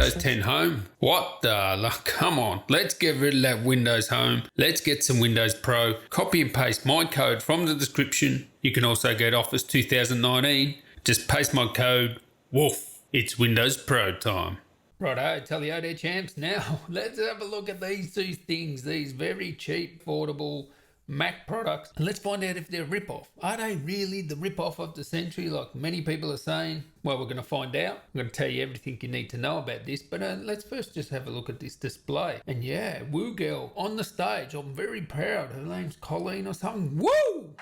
Windows 10 Home? What the? Come on, let's get rid of that Windows Home. Let's get some Windows Pro. Copy and paste my code from the description. You can also get Office 2019. Just paste my code. Woof. It's Windows Pro time. Righto, tellyo there, champs. Now, let's have a look at these two things. These very cheap, affordable Mac products. And let's find out if they're a rip-off. Are they really the rip-off of the century like many people are saying? Well, we're going to find out. I'm going to tell you everything you need to know about this. But let's first just have a look at this display. And yeah, Woo Girl on the stage. I'm very proud. Her name's Colleen or something. Woo!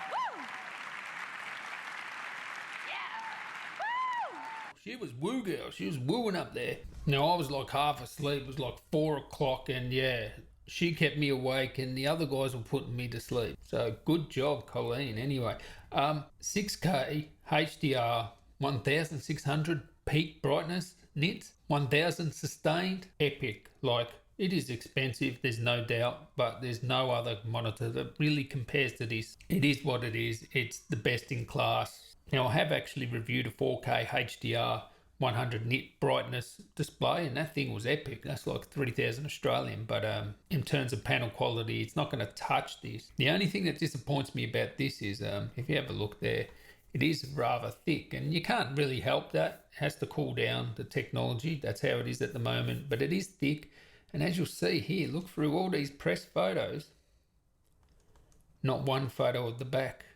She was Woo Girl. She was wooing up there. Now, I was like half asleep. It was like 4 o'clock and yeah, she kept me awake and the other guys were putting me to sleep. So good job, Colleen. Anyway, 6K HDR, 1600 peak brightness nits, 1000 sustained, epic. Like, it is expensive, there's no doubt, but there's no other monitor that really compares to this. It is what it is. It's the best in class. Now, I have actually reviewed a 4K HDR 100 nit brightness display, and that thing was epic. That's like 3,000 Australian, but in terms of panel quality, it's not going to touch this. The only thing that disappoints me about this is, if you have a look there, it is rather thick, and you can't really help that. It has to cool down the technology. That's how it is at the moment, but it is thick. And as you'll see here, look through all these press photos, not one photo of the back.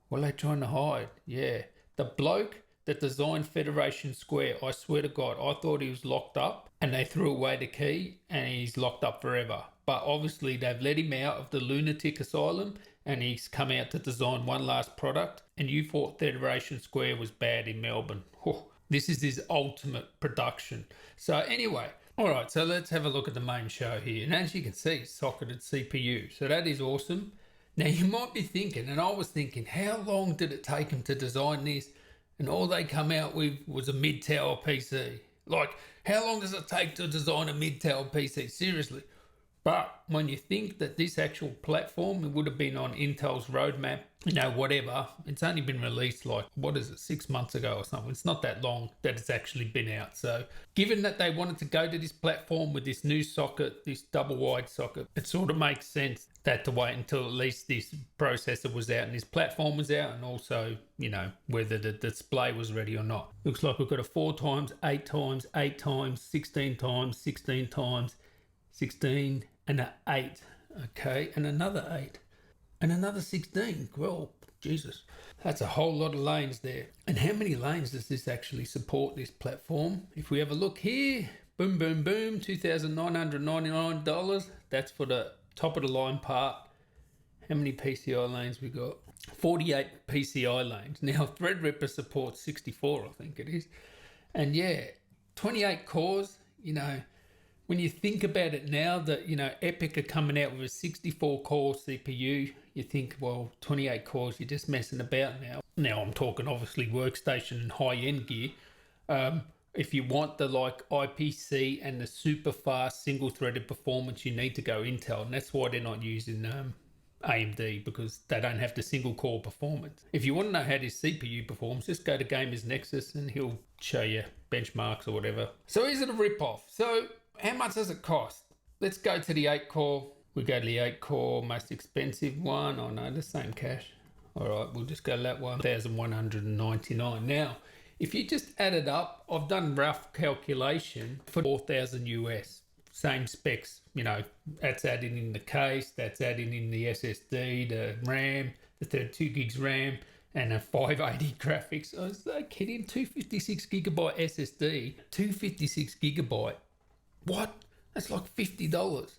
What are they trying to hide? Yeah, the bloke that designed Federation Square, I swear to God, I thought he was locked up and they threw away the key and he's locked up forever. But obviously they've let him out of the lunatic asylum and he's come out to design one last product, and you thought Federation Square was bad in Melbourne. Oh, this is his ultimate production. So anyway, all right, so let's have a look at the main show here. And as you can see, socketed CPU. So that is awesome. Now you might be thinking, and I was thinking, how long did it take him to design this? And all they come out with was a mid-tower PC. Like, how long does it take to design a mid-tower PC? Seriously. But when you think that this actual platform, it would have been on Intel's roadmap, you know, whatever, it's only been released like, 6 months ago or something. It's not that long that it's actually been out. So given that they wanted to go to this platform with this new socket, this double wide socket, it sort of makes sense that to wait until at least this processor was out and this platform was out, and also, you know, whether the display was ready or not. Looks like we've got a 4 times, 8 times, 8 times, 16 times, 16 times, 16 and an 8. Okay, and another 8 and another 16. Well, Jesus, that's a whole lot of lanes there. And how many lanes does this actually support, this platform? If we have a look here, boom, boom, boom, $2,999. That's for the top of the line part. How many PCI lanes we got? 48 PCI lanes. Now Threadripper supports 64, I think it is. And yeah, 28 cores. You know, when you think about it now that, you know, Epic are coming out with a 64 core CPU, you think, well, 28 cores, you're just messing about now. Now I'm talking obviously workstation and high-end gear. If you want the like IPC and the super fast single threaded performance, you need to go Intel, and that's why they're not using AMD, because they don't have the single core performance. If you want to know how this CPU performs, just go to Gamers Nexus and he'll show you benchmarks or whatever. So is it a rip-off? So how much does it cost? Let's go to the 8 core. We go to the 8 core, most expensive one. Oh no, the same cash. All right, we'll just go to that one, 1,199. Now, if you just add it up, I've done rough calculation for 4,000 US. Same specs, you know, that's adding in the case, that's adding in the SSD, the RAM, the 32 gigs RAM, and a 580 graphics. I was like kidding, 256 gigabyte SSD, 256 gigabyte. What? That's like $50.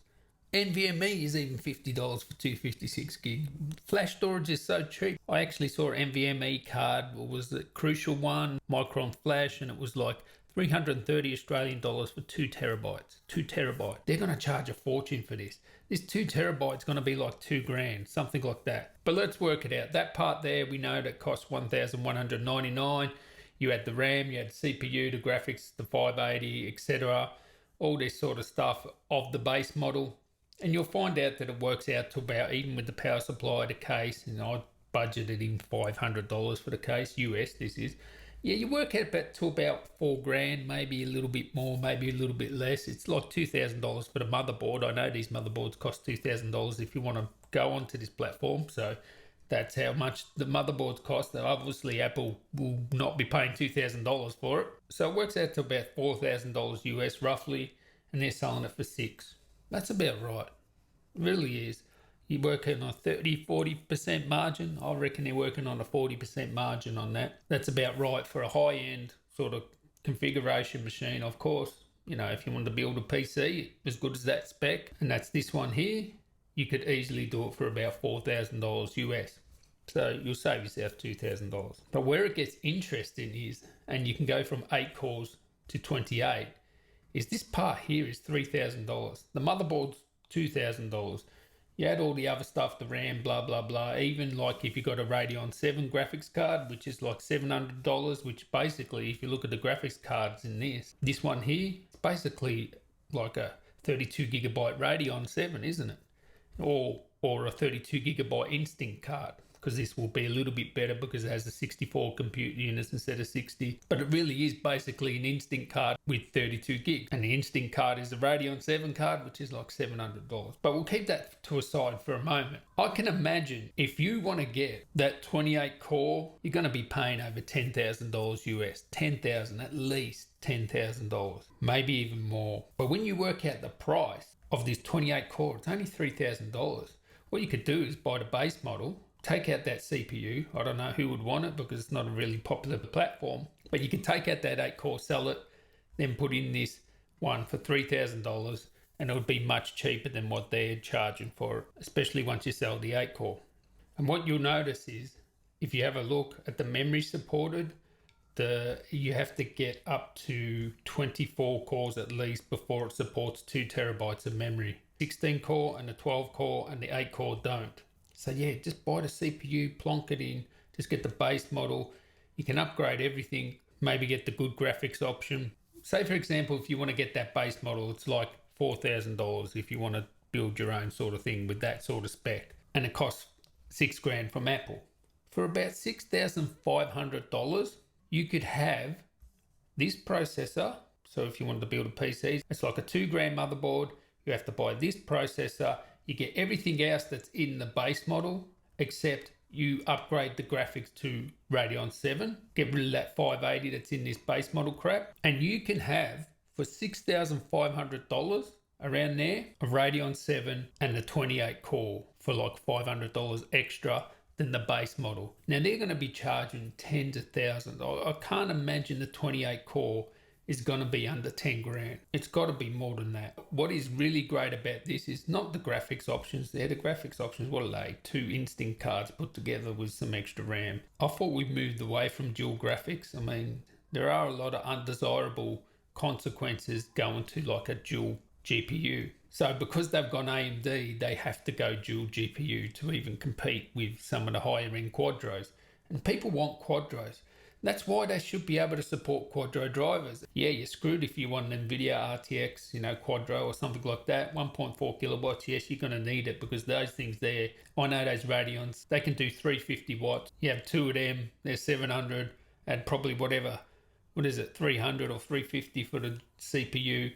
NVMe is even $50 for 256 gig. Flash storage is so cheap. I actually saw an NVMe card, was the Crucial one, Micron Flash, and it was like 330 Australian dollars for 2 terabytes. 2 terabyte. They're going to charge a fortune for this. This 2 terabytes going to be like $2,000, something like that. But let's work it out. That part there, we know that costs 1,199. You had the RAM, you had the CPU, the graphics, the 580, etc. All this sort of stuff of the base model. And you'll find out that it works out to about, even with the power supply, the case, and I budgeted in $500 for the case, US this is, Yeah, you work out to about $4,000, maybe a little bit more, maybe a little bit less. It's like $2,000 for the motherboard. I know these motherboards cost $2,000 if you want to go onto this platform. So that's how much the motherboards cost. Obviously, Apple will not be paying $2,000 for it. So it works out to about $4,000 US roughly, and they're selling it for $6,000. That's about right. It really is. You're working on 30-40% margin. I reckon they're working on a 40% margin on that. That's about right for a high-end sort of configuration machine. Of course, you know, if you want to build a PC as good as that spec, and that's this one here, you could easily do it for about $4,000 US. So you'll save yourself $2,000. But where it gets interesting is, and you can go from 8 cores to 28, is this part here is $3,000. The motherboard's $2,000. You add all the other stuff, the RAM, blah, blah, blah. Even like if you got a Radeon 7 graphics card, which is like $700, which basically, if you look at the graphics cards in this one here, it's basically like a 32 gigabyte Radeon 7, isn't it? Or a 32 gigabyte Instinct card, because this will be a little bit better because it has the 64 compute units instead of 60. But it really is basically an Instinct card with 32 gigs. And the Instinct card is a Radeon 7 card, which is like $700. But we'll keep that to a side for a moment. I can imagine if you want to get that 28 core, you're going to be paying over $10,000 US. $10,000, at least $10,000, maybe even more. But when you work out the price of this 28 core, it's only $3,000. What you could do is buy the base model, take out that CPU. I don't know who would want it because it's not a really popular platform, but you can take out that 8 core, sell it, then put in this one for $3,000, and it would be much cheaper than what they're charging for it, especially once you sell the 8 core. And what you'll notice is, if you have a look at the memory supported, you have to get up to 24 cores at least before it supports 2 terabytes of memory. 16 core and the 12 core and the 8 core don't. So yeah, just buy the CPU, plonk it in, just get the base model. You can upgrade everything, maybe get the good graphics option. Say for example, if you want to get that base model, it's like $4,000 if you want to build your own sort of thing with that sort of spec. And it costs $6,000 from Apple. For about $6,500, you could have this processor. So if you wanted to build a PC, it's like a $2,000 motherboard. You have to buy this processor. You get everything else that's in the base model, except you upgrade the graphics to Radeon 7, get rid of that 580 that's in this base model crap, and you can have, for $6,500, around there, a Radeon 7 and the 28 core for like $500 extra than the base model. Now they're going to be charging tens of thousands. I can't imagine the 28 core is going to be under 10 grand. It's got to be more than that. What is really great about this is not the graphics options. They're the graphics options. What are they? 2 Instinct cards put together with some extra RAM. I thought we moved away from dual graphics. I mean, there are a lot of undesirable consequences going to like a dual GPU. So because they've gone AMD, they have to go dual GPU to even compete with some of the higher end quadros. And people want quadros. That's why they should be able to support quadro drivers. Yeah, you're screwed if you want an NVIDIA RTX, quadro or something like that. 1.4 kilowatts, yes, you're going to need it because those things there, I know those Radeons, they can do 350 watts. You have 2 of them, they're 700, and probably 300 or 350 for the CPU.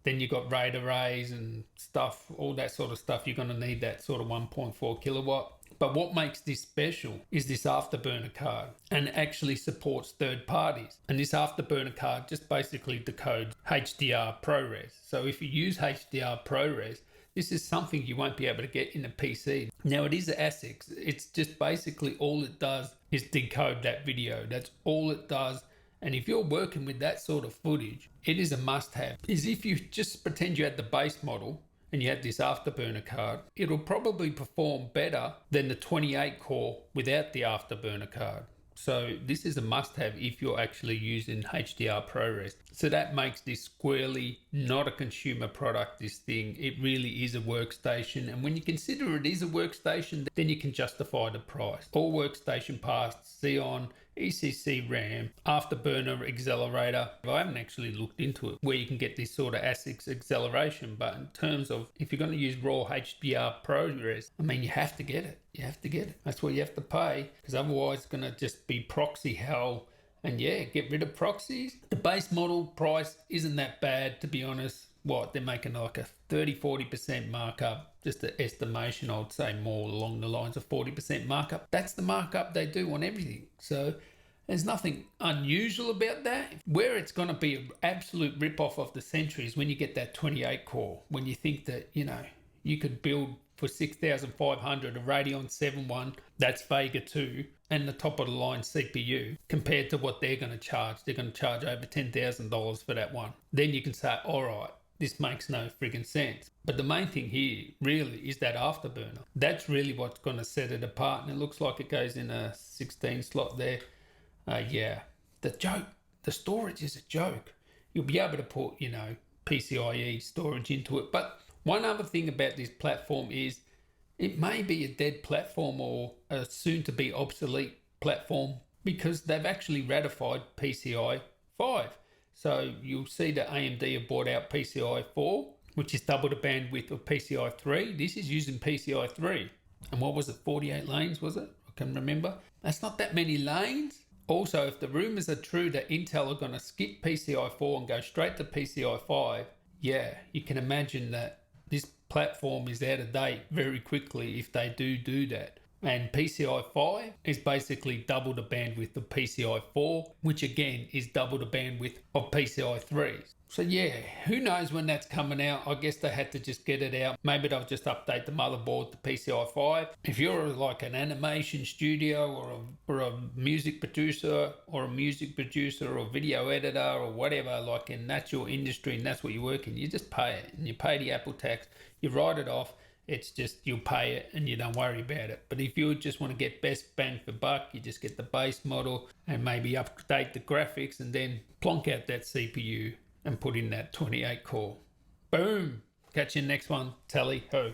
Then you got RAID arrays and stuff, all that sort of stuff. You're going to need that sort of 1.4 kilowatt. But what makes this special is this Afterburner card, and actually supports third parties. And this Afterburner card just basically decodes HDR ProRes. So if you use HDR ProRes, this is something you won't be able to get in a PC. Now it is ASICs. It's just basically all it does is decode that video. That's all it does. And if you're working with that sort of footage, it is a must-have. Is if you just pretend you had the base model and you had this Afterburner card, it'll probably perform better than the 28 core without the Afterburner card. So this is a must-have if you're actually using HDR ProRes. So that makes this squarely not a consumer product, this thing. It really is a workstation. And when you consider it is a workstation, then you can justify the price. All workstation parts, Xeon, ECC RAM, Afterburner accelerator. I haven't actually looked into it where you can get this sort of ASICs acceleration, but in terms of if you're going to use raw HDR ProRes, I mean, you have to get it. You have to get it. That's what you have to pay, because otherwise it's going to just be proxy hell And yeah, get rid of proxies. The base model price isn't that bad, to be honest. What, they're making like a 30-40% markup, just an estimation. I'd say more along the lines of 40% markup. That's the markup they do on everything. So there's nothing unusual about that. Where it's going to be an absolute rip-off of the century is when you get that 28 core, when you think that, you know, you could build for 6,500 a Radeon 7 that's Vega 2 and the top of the line CPU compared to what they're going to charge. They're going to charge over $10,000 for that one. Then you can say, all right, this makes no friggin' sense. But the main thing here really is that afterburner. That's really what's going to set it apart. And it looks like it goes in a 16 slot there. Yeah, the storage is a joke. You'll be able to put, you know, PCIe storage into it. But one other thing about this platform is it may be a dead platform or a soon to be obsolete platform because they've actually ratified PCI 5. So you'll see that AMD have bought out PCI 4, which is double the bandwidth of PCI 3. This is using PCI 3. And what was it, 48 lanes, was it? I can remember. That's not that many lanes. Also, if the rumors are true that Intel are going to skip PCI 4 and go straight to PCI 5, yeah, you can imagine that this platform is out of date very quickly if they do that. And PCI 5 is basically double the bandwidth of PCI 4, which again is double the bandwidth of PCI 3. So yeah, who knows when that's coming out. I guess they had to just get it out. Maybe they'll just update the motherboard to PCI 5. If you're like an animation studio or a music producer or a video editor or whatever, like in that's your industry and that's what you work in, you just pay it and you pay the Apple tax, you write it off. It's just you'll pay it and you don't worry about it. But if you just want to get best bang for buck, you just get the base model and maybe update the graphics and then plonk out that CPU and put in that 28 core. Boom. Catch you next one. Tally ho.